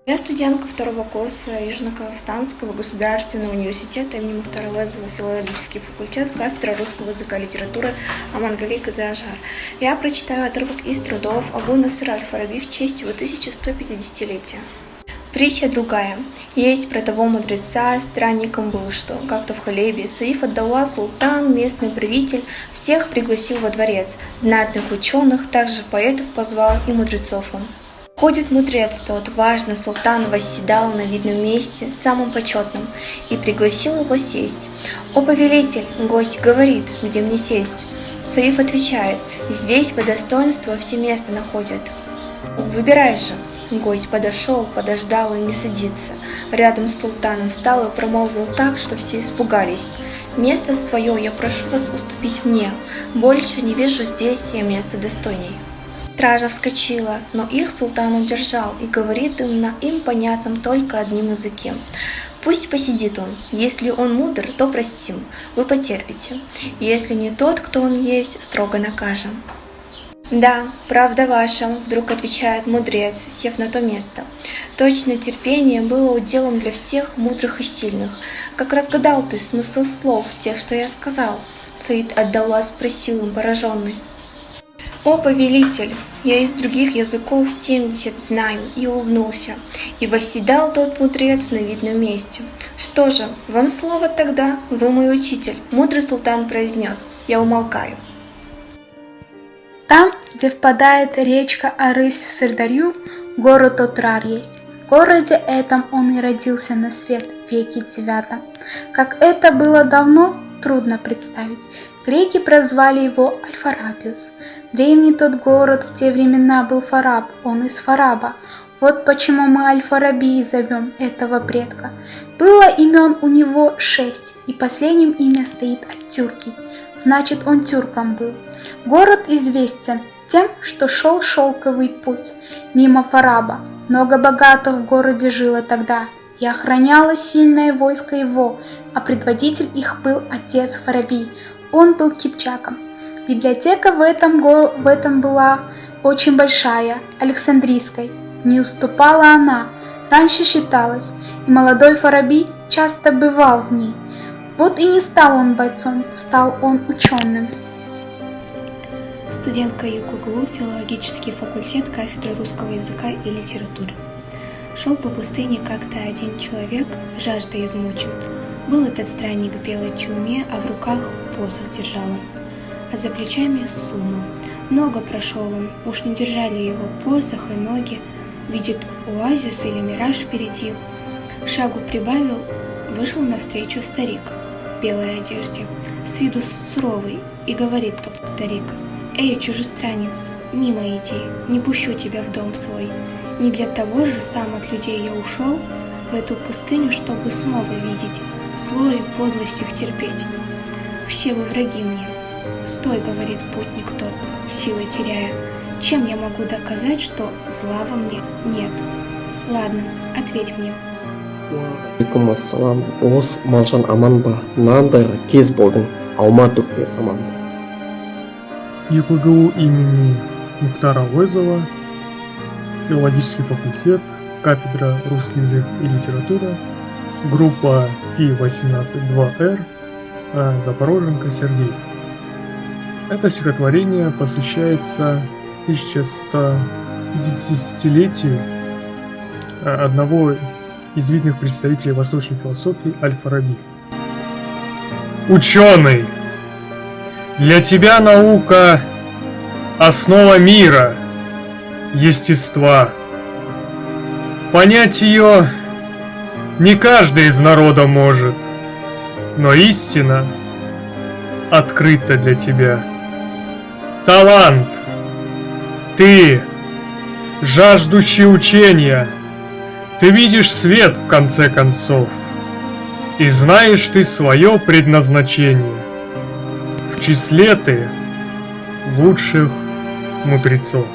Я студентка второго курса Южно-Казахстанского государственного университета имени Мухтара Әуезова, филологический факультет, кафедра русского языка и литературы Амангали Казы-Ажар. Я прочитаю отрывок из трудов Абу Наср аль-Фараби в честь его 1150-летия. Притча другая. Есть про того мудреца, странником был, что как-то в Халебе Саиф ад-Даула, султан, местный правитель, всех пригласил во дворец, знатных ученых, также поэтов позвал и мудрецов он. Ходит мудрец тот, важно, султан восседал на видном месте, самом почетном, и пригласил его сесть. «О, повелитель!» — гость говорит, «где мне сесть?» Саиф отвечает, «Здесь по достоинству все место находят». «Выбирай же!» Гость подошел, подождал и не садится. Рядом с султаном встал и промолвил так, что все испугались. «Место свое я прошу вас уступить мне, больше не вижу здесь я места достойней». Стража вскочила, но их султан удержал и говорит им на им понятном только одним языке. Пусть посидит он, если он мудр, то простим, вы потерпите, если не тот, кто он есть, строго накажем. «Да, правда ваша», — вдруг отвечает мудрец, сев на то место. «Точно терпение было уделом для всех мудрых и сильных. Как разгадал ты смысл слов тех, что я сказал?» Саид ад-Даула спросил им пораженный. «О, повелитель, я из других языков 70 знаю», и улыбнулся, и восседал тот мудрец на видном месте. «Что же, вам слово тогда, вы мой учитель», мудрый султан произнес, я умолкаю. Там, где впадает речка Арысь в Сырдарью, город Отрар есть. В городе этом он и родился на свет в веке 9. Как это было давно, трудно представить. Греки прозвали его Аль-Фарабиус. Древний тот город в те времена был Фараб, он из Фараба. Вот почему мы Аль-Фараби зовем этого предка. Было имен у него 6, и последним имя стоит от тюрки. Значит, он тюрком был. Город известен тем, что шел шелковый путь мимо Фараба. Много богатых в городе жило тогда, и охраняло сильное войско его, а предводитель их был отец Фараби. Он был кипчаком. Библиотека в этом была очень большая, Александрийской. Не уступала она, раньше считалось, и молодой Фараби часто бывал в ней. Вот и не стал он бойцом, стал он ученым. Студентка ЮКГУ, филологический факультет, кафедра русского языка и литературы. Шел по пустыне как-то один человек, жаждой измучен. Был этот странник в белой чуме, а в руках посох держал он, а за плечами сумма. Много прошел он, уж не держали его посох и ноги. Видит оазис или мираж впереди. Шагу прибавил, вышел навстречу старик в белой одежде, с виду суровый, и говорит тот старик: «Эй, чужестранец, мимо иди, не пущу тебя в дом свой. Не для того же сам от людей я ушел в эту пустыню, чтобы снова видеть зло и подлость их терпеть. Все вы враги мне». «Стой, — говорит путник тот, силой теряя, — чем я могу доказать, что зла во мне нет? Ладно, ответь мне». Waalaikumsalam, bos, малжан аман ба, мынандай кез болдың, алма төкпе саманды. ЮКГУ имени Мухтара Әуезова, филологический факультет, кафедра русский язык и литература, группа Фи-18-2Р, Запороженко Сергей. Это стихотворение посвящается 1150-летию одного из видных представителей восточной философии Аль-Фараби. Ученый! Для тебя наука – основа мира, естества. Понять ее не каждый из народа может, но истина открыта для тебя. Талант! Ты, жаждущий учения, ты видишь свет в конце концов, и знаешь ты свое предназначение. В числе ты лучших мудрецов.